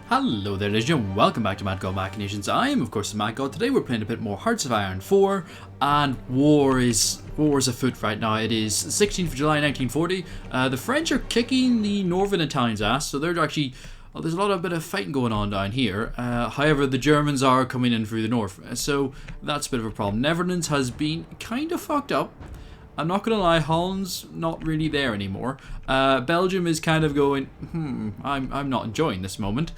Hello there ladies and gentlemen, welcome back to Madgod Machinations. I am of course the Madgod. Today we're playing a bit more Hearts of Iron 4 and war is afoot right now. It is 16th of July 1940. The French are kicking the Northern Italians' ass, so they're actually, well, there's a bit of fighting going on down here. However, the Germans are coming in through the north, so that's a bit of a problem. Netherlands has been kind of fucked up. I'm not gonna lie, Holland's not really there anymore. Belgium is kind of going, I'm not enjoying this moment.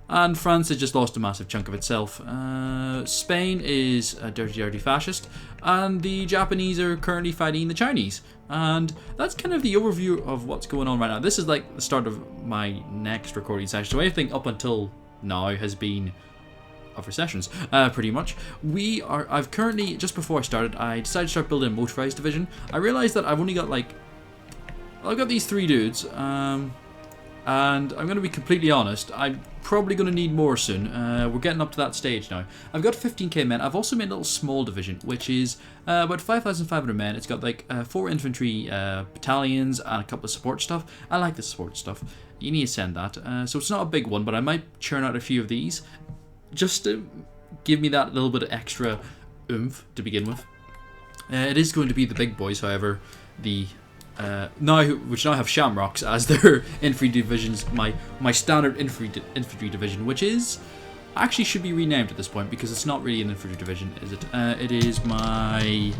And France has just lost a massive chunk of itself. Spain is a dirty fascist. And the Japanese are currently fighting the Chinese. And that's kind of the overview of what's going on right now. This is like the start of my next recording session. So anything up until now has been of recessions, pretty much. I've currently, just before I started, I decided to start building a motorized division. I realized that I've only got I've got these three dudes, and I'm going to be completely honest, I'm probably going to need more soon. We're getting up to that stage now. I've got 15k men. I've also made a little small division, which is about 5,500 men. It's got 4 infantry battalions and a couple of support stuff. I like the support stuff. You need to send that. So it's not a big one, but I might churn out a few of these, just to give me that little bit of extra oomph to begin with. It is going to be the big boys, however, which now have Shamrocks as their infantry divisions. My standard infantry division, which is actually should be renamed at this point because it's not really an infantry division, is it? It is my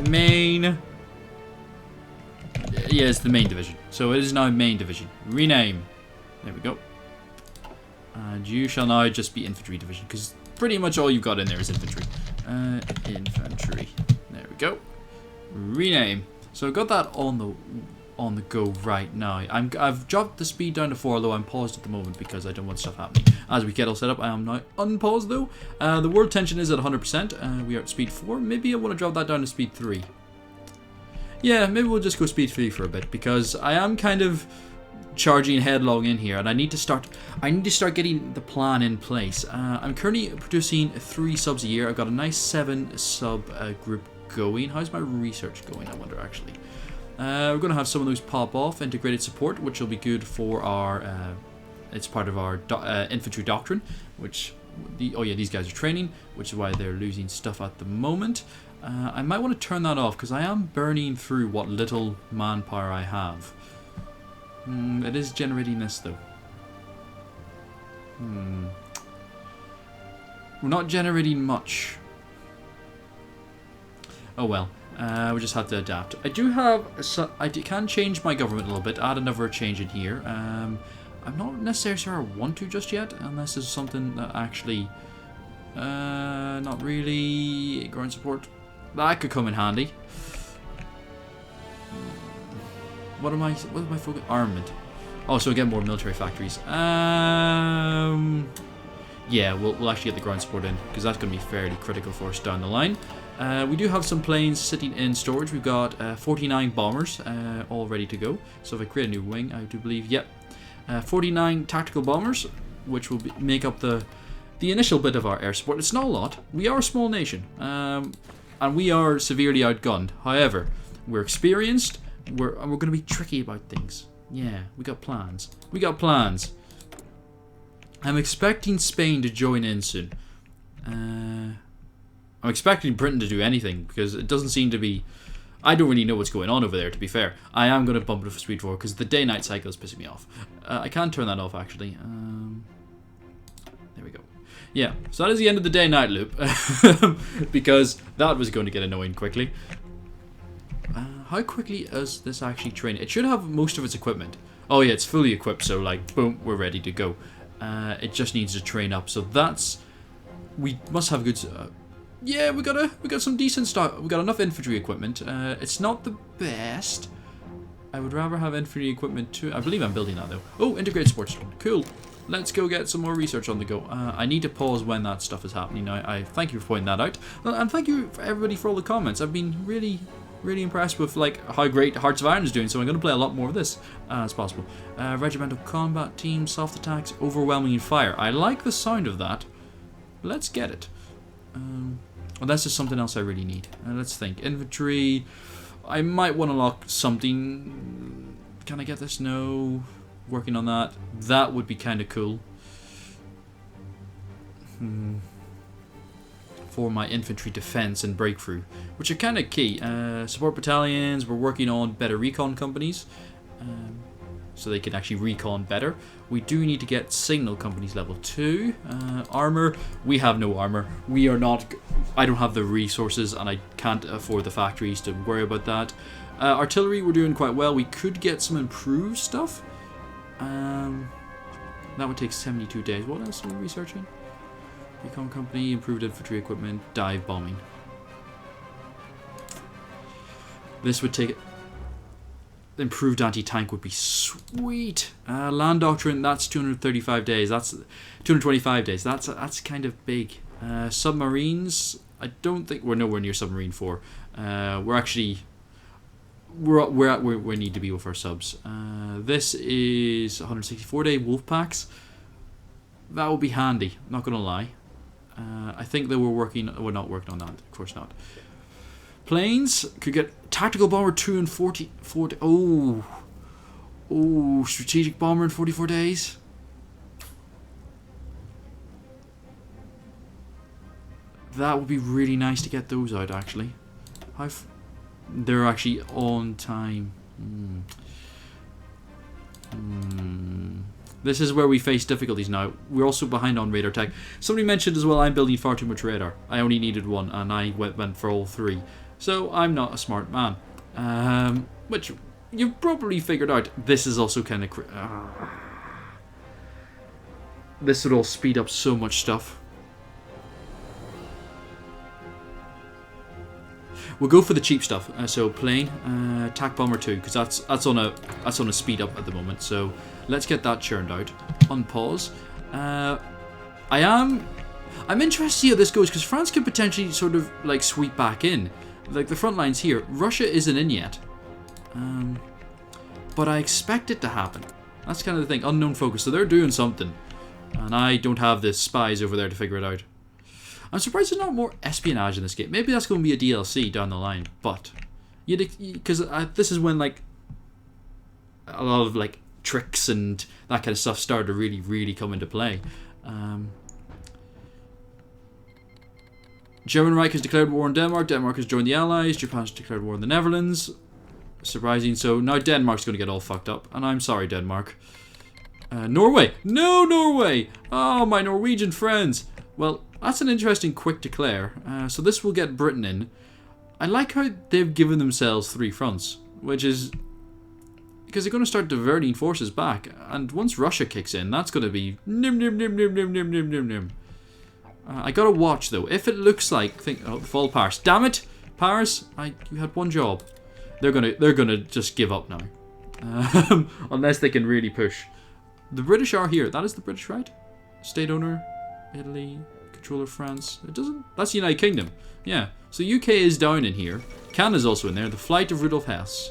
main. Yeah, it's the main division. So it is now main division. Rename. There we go. And you shall now just be infantry division, because pretty much all you've got in there is infantry. Infantry. There we go. Rename. So I've got that on the go right now. I've dropped the speed down to 4, although I'm paused at the moment because I don't want stuff happening. As we get all set up, I am now unpaused though. The world tension is at 100%. We are at speed 4. Maybe I want to drop that down to speed 3. Yeah, maybe we'll just go speed 3 for a bit, because I am kind of charging headlong in here, and I need to start getting the plan in place. I'm currently producing 3 subs a year. I've got a nice 7 sub group going. How's my research going, I wonder, actually? We're going to have some of those pop off. Integrated support, which will be good for our it's part of our infantry doctrine, which these guys are training, which is why they're losing stuff at the moment. I might want to turn that off because I am burning through what little manpower I have. It is generating this though. We're not generating much. Oh well, we just have to adapt. I can change my government a little bit, add another change in here. I'm not necessarily sure I want to just yet, unless it's something that actually, not really. Ground support, that could come in handy. What am I focusing? Armament. Oh, so again, more military factories. Yeah, we'll actually get the ground support in, because that's going to be fairly critical for us down the line. We do have some planes sitting in storage. We've got 49 bombers all ready to go. So if I create a new wing, I do believe, yep, 49 tactical bombers, which will make up the initial bit of our air support. It's not a lot. We are a small nation, and we are severely outgunned. However, we're experienced. We're going to be tricky about things. Yeah, we got plans. We got plans. I'm expecting Spain to join in soon. I'm expecting Britain to do anything, because it doesn't seem to be. I don't really know what's going on over there, to be fair. I am going to bump it for speed 4 because the day-night cycle is pissing me off. I can turn that off actually. There we go. Yeah, so that is the end of the day-night loop, because that was going to get annoying quickly. How quickly is this actually train? It should have most of its equipment. Oh yeah, it's fully equipped, so boom, we're ready to go. It just needs to train up, so we must have good. Yeah, we got some decent stock. We got enough infantry equipment. It's not the best. I would rather have infantry equipment too. I believe I'm building that though. Oh, integrated sports. Cool. Let's go get some more research on the go. I need to pause when that stuff is happening. I thank you for pointing that out, and thank you for everybody for all the comments. I've been really impressed with how great Hearts of Iron is doing, so I'm going to play a lot more of this as possible. Regimental combat team, soft attacks, overwhelming fire. I like the sound of that. Let's get it. Unless there's something else I really need. Let's think. Infantry. I might want to lock something. Can I get this? No. working on that. That would be kind of cool. For my infantry defense and breakthrough, which are kind of key. Support battalions, we're working on better recon companies, so they can actually recon better. We do need to get signal companies level 2. Armor, we have no armor. We are not, I don't have the resources and I can't afford the factories to worry about that. Artillery, we're doing quite well. We could get some improved stuff. That would take 72 days. What else are we researching? Recon company, improved infantry equipment, dive bombing. This would take... Improved anti-tank would be sweet. Land Doctrine, that's 235 days. That's 225 days. That's kind of big. Submarines, I don't think... We're nowhere near Submarine 4. We're actually... We're at where we need to be with our subs. This is 164 day wolf packs. That would be handy, not gonna lie. I think they were working... We're not working on that, of course not. Planes could get tactical bomber 2 in 40. Oh, strategic bomber in 44 days. That would be really nice to get those out. Actually, they're actually on time. This is where we face difficulties now. We're also behind on radar tech. Somebody mentioned as well, I'm building far too much radar. I only needed one, and I went for all 3. So I'm not a smart man. Which you've probably figured out. This is also kind of... This would all speed up so much stuff. We'll go for the cheap stuff. So plane, attack bomber 2, because that's on a speed up at the moment. So let's get that churned out. Unpause. I'm interested to see how this goes, because France could potentially sort of like sweep back in. Like the front lines here, Russia isn't in yet. But I expect it to happen. That's kind of the thing. Unknown focus. So they're doing something, and I don't have the spies over there to figure it out. I'm surprised there's not more espionage in this game. Maybe that's going to be a DLC down the line. But because this is when like a lot of like tricks and that kind of stuff started to really come into play. German Reich has declared war on Denmark. Denmark has joined the Allies. Japan has declared war on the Netherlands. Surprising. So now Denmark's going to get all fucked up. And I'm sorry, Denmark. Norway. No, Norway. Oh, my Norwegian friends. Well, that's an interesting quick declare. So this will get Britain in. I like how they've given themselves 3 fronts. Which is... Because they're going to start diverting forces back. And once Russia kicks in, that's going to be... nim. I gotta watch though. If it looks like fall Paris. Damn it, Paris! You had one job. They're gonna just give up now, unless they can really push. The British are here. That is the British, right? State owner, Italy, controller France. It doesn't. That's the United Kingdom. Yeah. So UK is down in here. Canada's also in there. The flight of Rudolf Hess.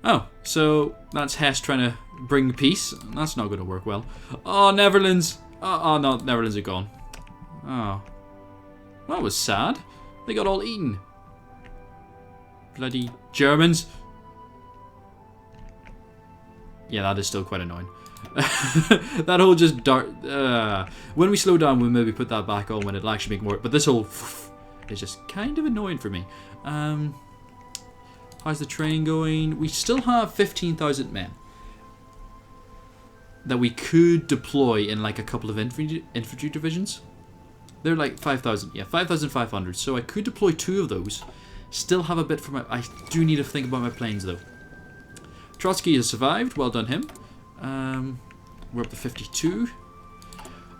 Oh, so that's Hess trying to bring peace. That's not going to work well. Oh, Netherlands. Oh, no, Netherlands are gone. Oh. That was sad. They got all eaten. Bloody Germans. Yeah, that is still quite annoying. That whole just dart... when we slow down, we'll maybe put that back on when it'll actually make more... But this whole... is just kind of annoying for me. How's the train going? We still have 15,000 men that we could deploy in like a couple of infantry divisions. They're like 5,000. Yeah, 5,500. So I could deploy 2 of those. Still have a bit for my... I do need to think about my planes though. Trotsky has survived. Well done him. We're up to 52.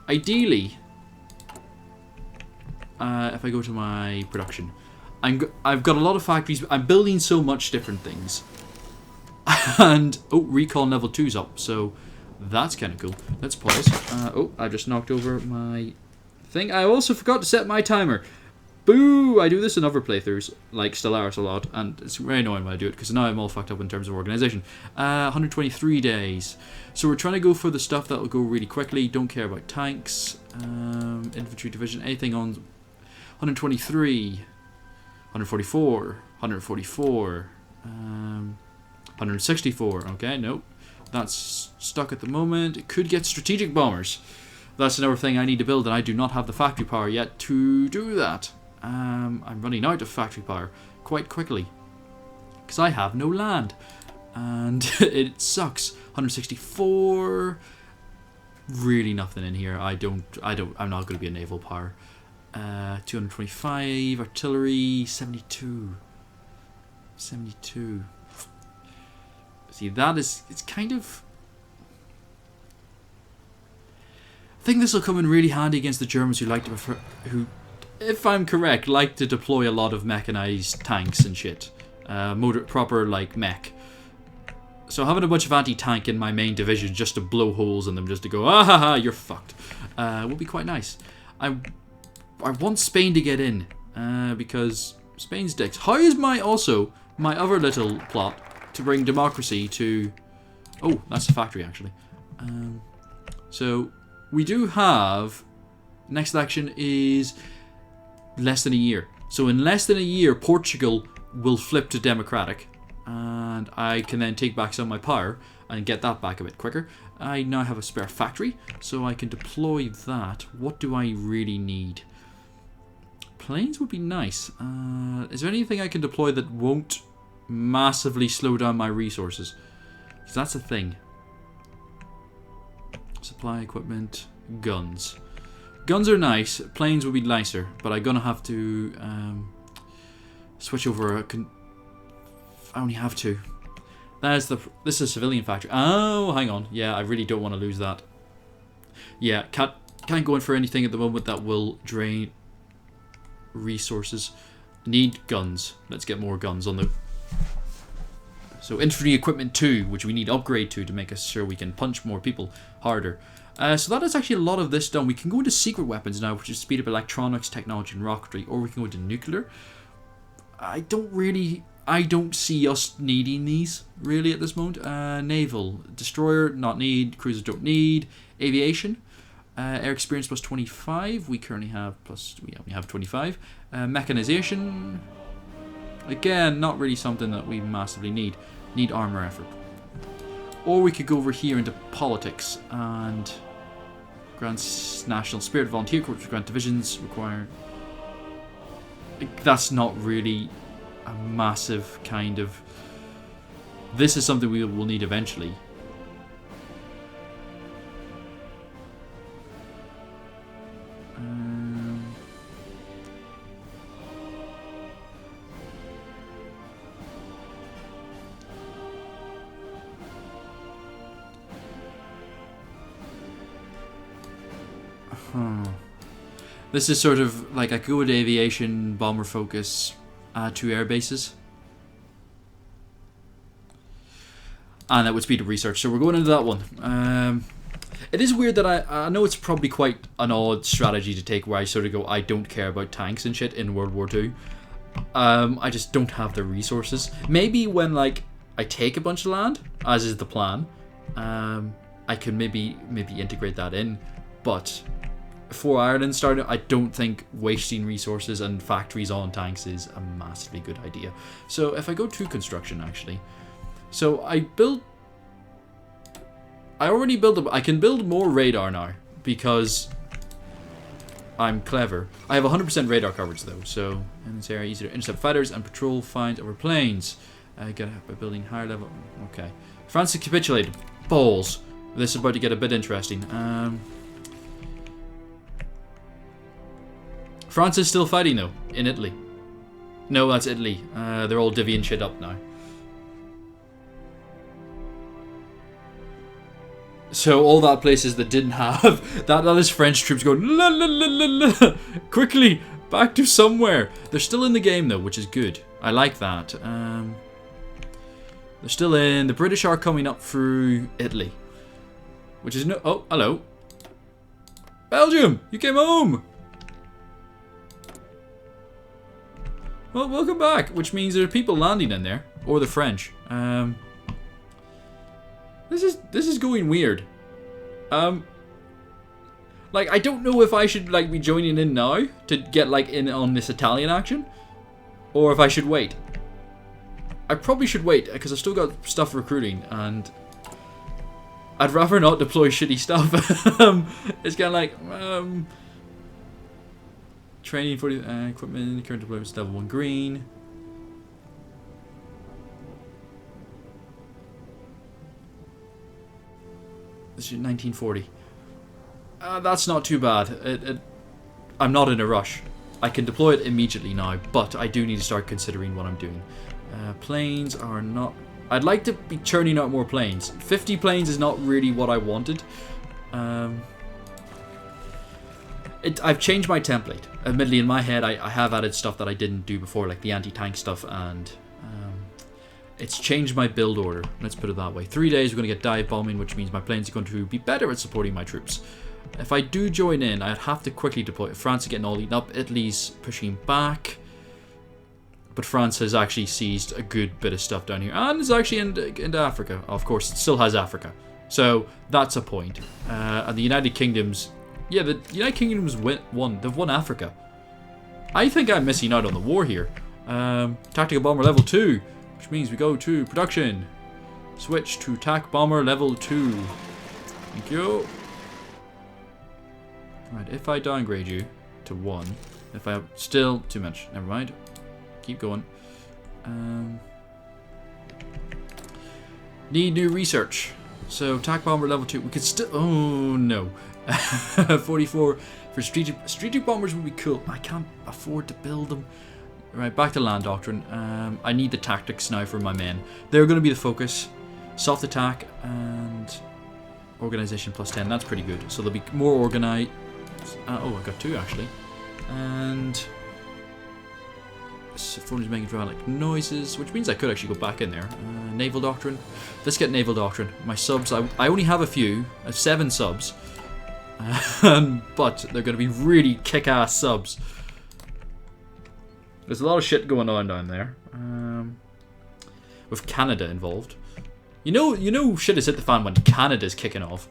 Ideally, if I go to my production... I've got a lot of factories. I'm building so much different things. And, oh, recall level 2's up. So, that's kind of cool. Let's pause. Oh, I just knocked over my thing. I also forgot to set my timer. Boo! I do this in other playthroughs, like Stellaris a lot. And it's very annoying when I do it, because now I'm all fucked up in terms of organization. 123 days. So we're trying to go for the stuff that will go really quickly. Don't care about tanks. Infantry division. Anything on 123... 144, 144. 164. Okay, nope. That's stuck at the moment. It could get strategic bombers. That's another thing I need to build, and I do not have the factory power yet to do that. I'm running out of factory power quite quickly because I have no land, and it sucks. 164. Really nothing in here. I'm not going to be a naval power. 225 artillery. 72. 72. See, it's kind of... I think this will come in really handy against the Germans who, if I'm correct, like to deploy a lot of mechanized tanks and shit. Proper, like, mech. So having a bunch of anti-tank in my main division just to blow holes in them, just to go, ah ha ha, you're fucked, would be quite nice. I want Spain to get in, because Spain's dicks. How is my other little plot to bring democracy to... Oh, that's a factory, actually. So... We do have, next election is less than a year. So in less than a year, Portugal will flip to democratic. And I can then take back some of my power and get that back a bit quicker. I now have a spare factory, so I can deploy that. What do I really need? Planes would be nice. Is there anything I can deploy that won't massively slow down my resources? Because that's a thing. Supply equipment, guns. Guns are nice. Planes would be nicer, but I'm gonna have to switch over. I only have two. This is a civilian factory. Oh, hang on. Yeah, I really don't want to lose that. Yeah, can't go in for anything at the moment that will drain resources. Need guns. Let's get more guns on the... So infantry equipment 2, which we need upgrade to make us sure we can punch more people harder. So that is actually a lot of this done. We can go into secret weapons now, which is speed up electronics, technology, and rocketry, or we can go into nuclear. I don't see us needing these really at this moment. Naval, destroyer, not need. Cruisers don't need. Aviation, air experience plus 25. We currently have we only have 25. Mechanization. Again, not really something that we massively need. Need armor effort. Or we could go over here into politics and grant national spirit. Volunteer corps grant divisions require. That's not really a massive kind of. This is something we will need eventually. This is sort of like a good aviation bomber focus, 2 air bases. And that would speed up research, so we're going into that one. It is weird that I know it's probably quite an odd strategy to take where I sort of go, I don't care about tanks and shit in World War II. I just don't have the resources. Maybe when like I take a bunch of land, as is the plan, I can maybe integrate that in, but before Ireland started, I don't think wasting resources and factories on tanks is a massively good idea. So if I go to construction, actually, so I already built I can build more radar now because I'm clever. I have 100% radar coverage though, so in this area easier to intercept fighters and patrol finds over planes. Get it by building higher level. Okay, France has capitulated. Balls. This is about to get a bit interesting. France is still fighting though, in Italy. No, that's Italy. They're all divvying shit up now. So all that places that didn't have that is French troops going la la la la la quickly back to somewhere. They're still in the game though, which is good. I like that. They're still in. The British are coming up through Italy, which is no. Oh, hello, Belgium. You came home. Well, welcome back. Which means there are people landing in there, or the French. This is going weird. Like I don't know if I should like be joining in now to get like in on this Italian action, or if I should wait. I probably should wait, because I've still got stuff recruiting, and I'd rather not deploy shitty stuff. It's kind of like, training for the equipment, current deployments level 1 green. This is 1940. That's not too bad. I'm not in a rush. I can deploy it immediately now, but I do need to start considering what I'm doing. Planes are not... I'd like to be churning out more planes. 50 planes is not really what I wanted. I've changed my template. Admittedly, in my head, I have added stuff that I didn't do before, like the anti-tank stuff, and it's changed my build order. Let's put it that way. 3 days, we're going to get dive bombing, which means my planes are going to be better at supporting my troops. If I do join in, I'd have to quickly deploy. France is getting all eaten up. Italy's pushing back. But France has actually seized a good bit of stuff down here. And it's actually into Africa. Of course, it still has Africa. So, that's a point. And the United Kingdom's... Yeah, the United Kingdom's won. They've won Africa. I think I'm missing out on the war here. Tactical Bomber level 2. Which means we go to production. Switch to TAC Bomber level 2. Thank you. Right, if I downgrade you to 1. If I... Still too much. Never mind. Keep going. Need new research. So, TAC Bomber level 2. We could still... Oh, no. 44 for strategic bombers would be cool. I can't afford to build them. Right, back to Land Doctrine. I need the tactics now for my men. They're going to be the focus. Soft attack and organization plus 10. That's pretty good. So they'll be more organized. Oh, I got 2 actually. And phone is making dramatic noises, which means I could actually go back in there. Naval Doctrine. Let's get Naval Doctrine. My subs, I only have a few. I have 7 subs. But they're going to be really kick-ass subs. There's a lot of shit going on down there. With Canada involved. You know shit has hit the fan when Canada's kicking off.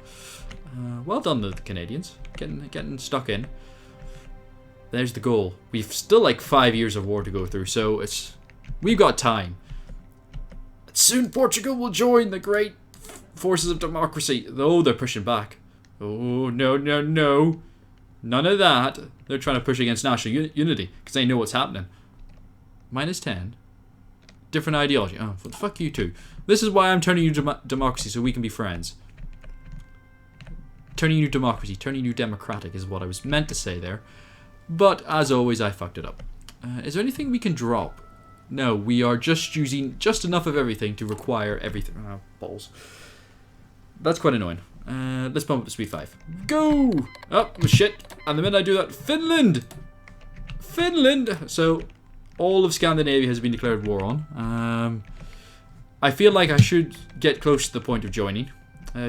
Well done, the Canadians. Getting stuck in. There's the goal. We've still like 5 years of war to go through, so we've got time. Soon Portugal will join the great forces of democracy. Though they're pushing back. Oh, no, no, no. None of that. They're trying to push against national unity because they know what's happening. Minus 10. Different ideology. Oh, fuck you too. This is why I'm turning you democracy so we can be friends. Turning you democracy, turning you democratic is what I was meant to say there. But, as always, I fucked it up. Is there anything we can drop? No, we are just using just enough of everything to require everything. Oh, balls. That's quite annoying. Let's bump up to speed 5. Go! Oh, shit. And the minute I do that, Finland! Finland! So, all of Scandinavia has been declared war on. I feel like I should get close to the point of joining.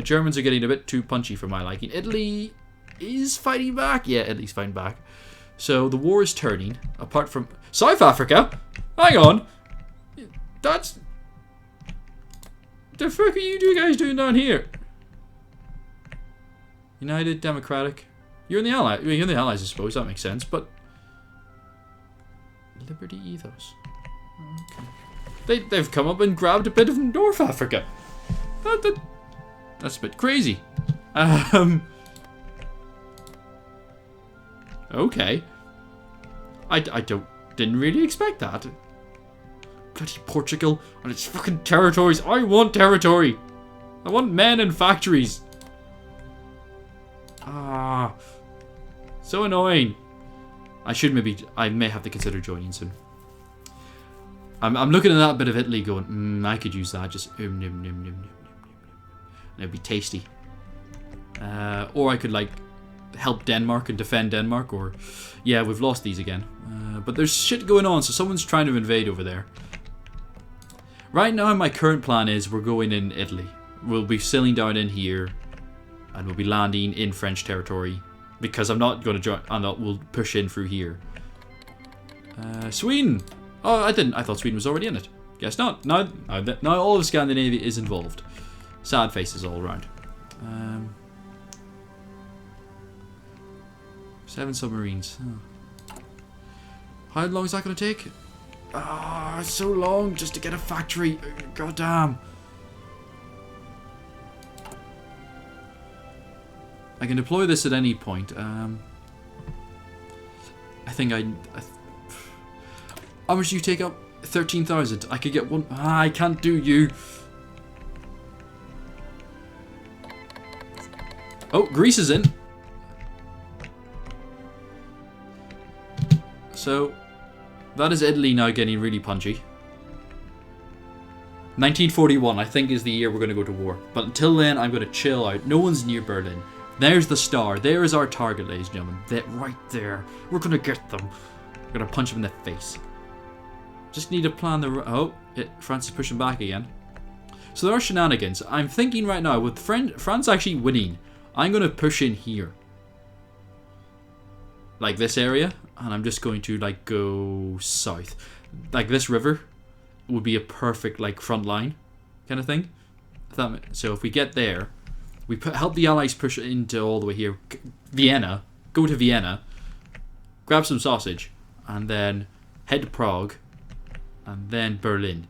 Germans are getting a bit too punchy for my liking. Italy is fighting back. Yeah, Italy's fighting back. So, the war is turning. Apart from... South Africa? Hang on. That's... The fuck are you guys doing down here? United Democratic. You're in the Allies. You're in the Allies, I suppose. That makes sense. But Liberty Ethos. Okay. They've come up and grabbed a bit of North Africa. That's a bit crazy. Okay. I didn't really expect that. Bloody Portugal and its fucking territories. I want territory. I want men and factories. Ah, so annoying. I may have to consider joining soon. I'm looking at that bit of Italy going, I could use that. Just nom, nom, nom, nom. It'd be tasty. Or I could like help Denmark and defend Denmark. Or yeah, we've lost these again. But there's shit going on, so someone's trying to invade over there. Right now, my current plan is we're going in Italy. We'll be sailing down in here. And we'll be landing in French territory. Because I'm not going to join. We'll push in through here. Sweden! Oh, I thought Sweden was already in it. Guess not. Now all of Scandinavia is involved. Sad faces all around. 7 submarines. Oh. How long is that going to take? Ah, so long just to get a factory. God damn. I can deploy this at any point. I think how much do you take up? 13,000. I could get one. Ah, I can't do you. Oh, Greece is in. So, that is Italy now getting really punchy. 1941, I think, is the year we're going to go to war. But until then, I'm going to chill out. No one's near Berlin. There's the star. There is our target, ladies and gentlemen. That right there. We're going to get them. We're going to punch them in the face. Just need to plan the... Oh, France is pushing back again. So there are shenanigans. I'm thinking right now, with France actually winning, I'm going to push in here. Like this area. And I'm just going to like go south. Like this river would be a perfect like front line kind of thing. So if we get there, we help the Allies push into all the way here. Vienna. Go to Vienna. Grab some sausage. And then head to Prague. And then Berlin.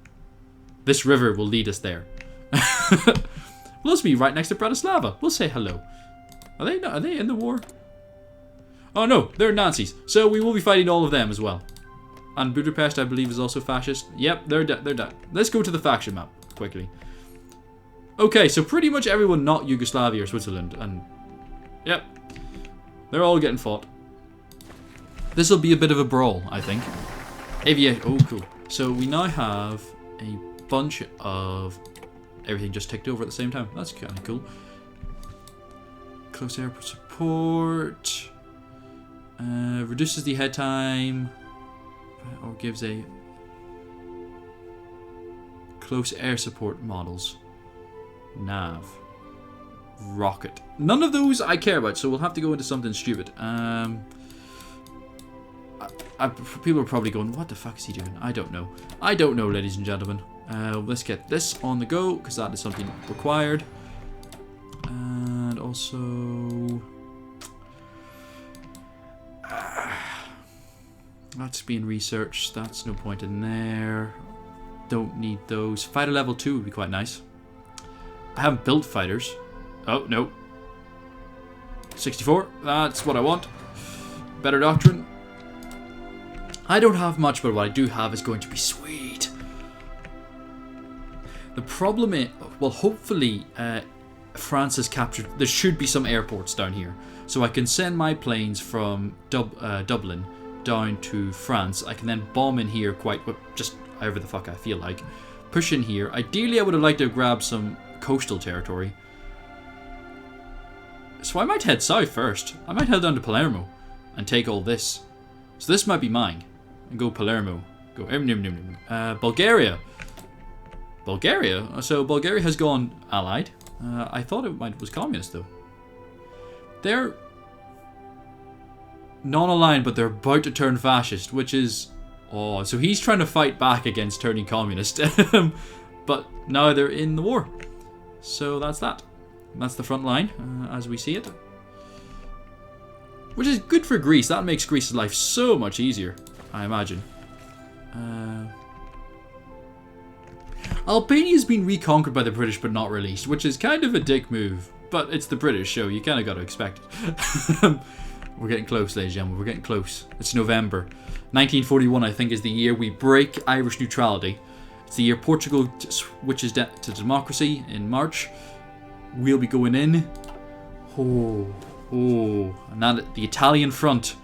This river will lead us there. We'll also be right next to Bratislava. We'll say hello. Are they in the war? Oh no, they're Nazis. So we will be fighting all of them as well. And Budapest, I believe, is also fascist. Yep, they're dead. Let's go to the faction map quickly. Okay, so pretty much everyone not Yugoslavia or Switzerland. And yep, they're all getting fought. This will be a bit of a brawl, I think. Oh, cool. So we now have a bunch of everything just ticked over at the same time. That's kind of cool. Close air support. Reduces the head time. Or gives a close air support models. Nav. Rocket. None of those I care about, so we'll have to go into something stupid. People are probably going, what the fuck is he doing? I don't know. I don't know, ladies and gentlemen. Let's get this on the go, because that is something required. And also... that's being researched. That's no point in there. Don't need those. Fighter level 2 would be quite nice. I haven't built fighters. Oh, no. 64. That's what I want. Better doctrine. I don't have much, but what I do have is going to be sweet. The problem is, well, hopefully France has captured... There should be some airports down here. So I can send my planes from Dublin down to France. I can then bomb in here just however the fuck I feel like. Push in here. Ideally, I would have liked to grab some coastal territory. So I might head south first. I might head down to Palermo and take all this. So this might be mine. And go Palermo. Go Bulgaria. Bulgaria? So Bulgaria has gone allied. I thought it was communist though. They're non-aligned, but they're about to turn fascist, which is... Oh, so he's trying to fight back against turning communist. But now they're in the war. So that's that. That's the front line, as we see it. Which is good for Greece. That makes Greece's life so much easier, I imagine. Albania's been reconquered by the British but not released, which is kind of a dick move. But it's the British, so you kind of got to expect it. We're getting close, ladies and gentlemen. We're getting close. It's November. 1941, I think, is the year we break Irish neutrality. It's the year Portugal switches to democracy in March. We'll be going in. Oh. And that, the Italian front.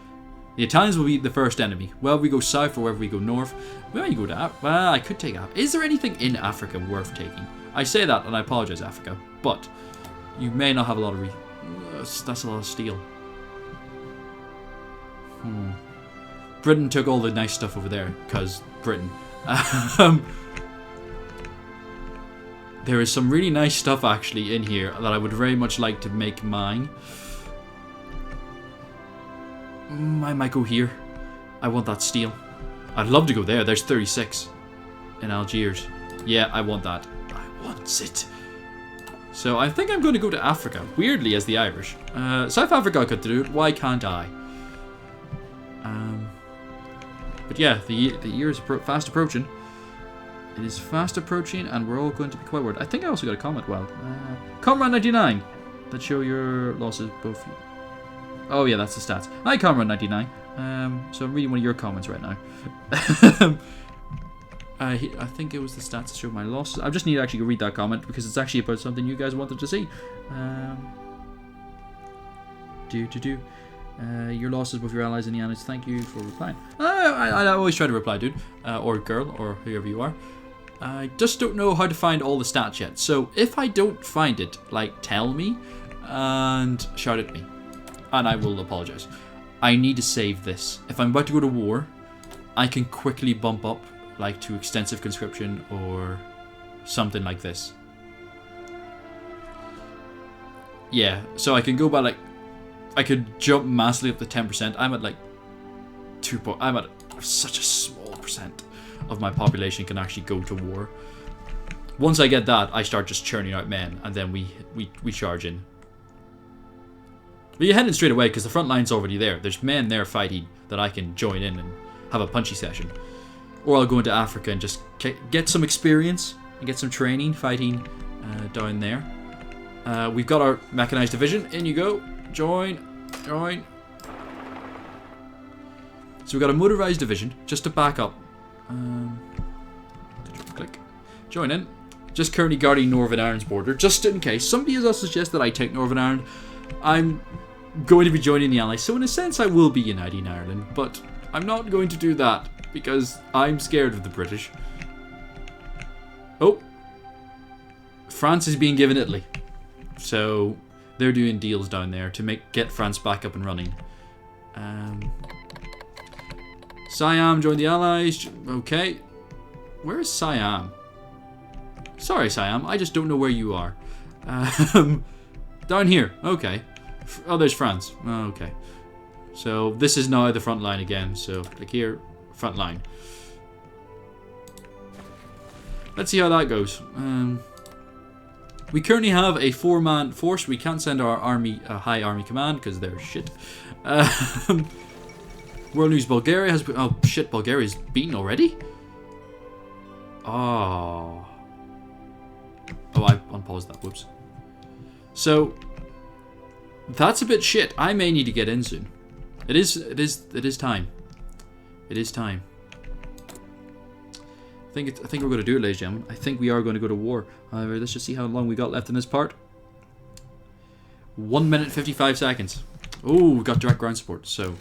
The Italians will be the first enemy. Whether we go south or whether we go north. Well, you go to Africa. Well, I could take Africa. Is there anything in Africa worth taking? I say that, and I apologize, Africa. But you may not have a lot of... that's a lot of steel. Britain took all the nice stuff over there, because Britain. There is some really nice stuff actually in here that I would very much like to make mine. I might go here. I want that steel. I'd love to go there. There's 36 in Algiers. Yeah, I want that. I want it. So I think I'm going to go to Africa, weirdly, as the Irish. South Africa could do it. Why can't I? But yeah, the year is fast approaching. It is fast approaching, and we're all going to be quite worried. I think I also got a comment. Well, Comrade 99 that show your losses both. Oh yeah, that's the stats. Hi, Comrade 99. So I'm reading one of your comments right now. I think it was the stats that show my losses. I just need to actually read that comment because it's actually about something you guys wanted to see. Your losses with your allies in the allies. Thank you for replying. I always try to reply, dude, or girl, or whoever you are. I just don't know how to find all the stats yet. So if I don't find it, like, tell me and shout at me, and I will apologize. I need to save this. If I'm about to go to war, I can quickly bump up, like, to extensive conscription or something like this. Yeah, so I can go by, like, I could jump massively up to 10%. I'm at, like, I'm at such a small percent of my population can actually go to war. Once I get that, I start just churning out men, and then we charge in. But you're heading straight away because the front line's already there. There's men there fighting that I can join in and have a punchy session. Or I'll go into Africa and just get some experience and get some training fighting down there. We've got our mechanized division. In you go. Join. So we've got a motorized division just to back up. Click. Join in. Just currently guarding Northern Ireland's border, just in case. Somebody has also suggested that I take Northern Ireland. I'm going to be joining the Allies, so in a sense I will be uniting Ireland, but I'm not going to do that because I'm scared of the British. Oh. France is being given Italy. So they're doing deals down there to get France back up and running. Siam joined the Allies. Okay. Where is Siam? Sorry, Siam. I just don't know where you are. Down here. Okay. Oh, there's France. Oh, okay. So this is now the front line again. So click here. Front line. Let's see how that goes. We currently have a 4-man force. We can't send our army high army command because they're shit. World News Bulgaria has... Oh, shit, Bulgaria's beaten already? Oh. Oh, I unpaused that. Whoops. So, that's a bit shit. I may need to get in soon. It is time. It is time. I think we're going to do it, ladies and gentlemen. I think we are going to go to war. However, let's just see how long we got left in this part. 1 minute 55 seconds. Oh, we got direct ground support. So,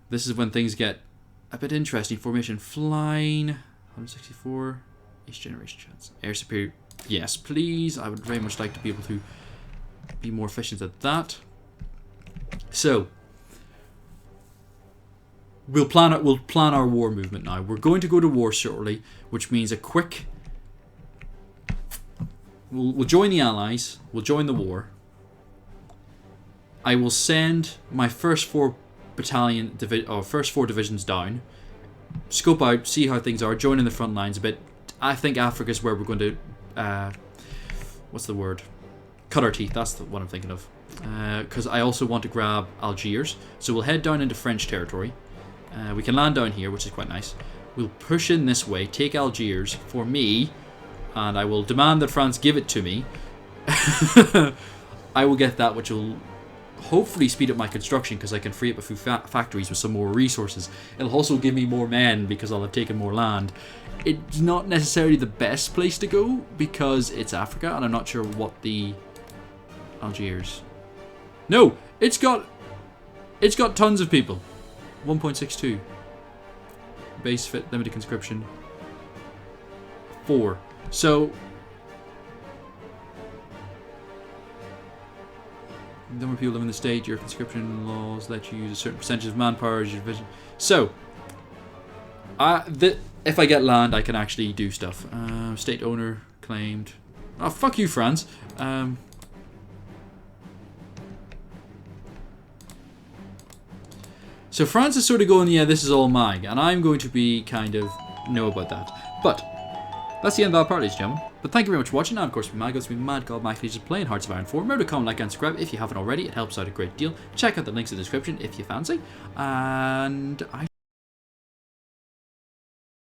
this is when things get a bit interesting. Formation flying. 164. Each generation chance. Air superior. Yes, please. I would very much like to be able to be more efficient at that. So, we'll plan our war movement now. We're going to go to war shortly, which means a quick. We'll join the Allies. We'll join the war. I will send my first 4 divisions down. Scope out, see how things are. Join in the front lines a bit. I think Africa is where we're going to. What's the word? Cut our teeth. That's what I'm thinking of. Because I also want to grab Algiers. So we'll head down into French territory. We can land down here, which is quite nice. We'll push in this way, take Algiers for me, and I will demand that France give it to me. I will get that, which will hopefully speed up my construction because I can free up a few factories with some more resources. It'll also give me more men because I'll have taken more land. It's not necessarily the best place to go because it's Africa, and I'm not sure what the Algiers. No, it's got tons of people. 1.62. Base fit, limited conscription. 4. So, the number of people live in the state, your conscription laws let you use a certain percentage of manpower as your division. So, if I get land, I can actually do stuff. State owner claimed. Oh, fuck you, France. So France is sort of going, yeah, this is all mine, and I'm going to be kind of know about that. But That's the end of that part, ladies and gentlemen. But thank you very much for watching. And of course, from Madgod, it's been Madgod, my just playing Hearts of Iron 4. Remember to comment, like, and subscribe if you haven't already. It helps out a great deal. Check out the links in the description if you fancy. And I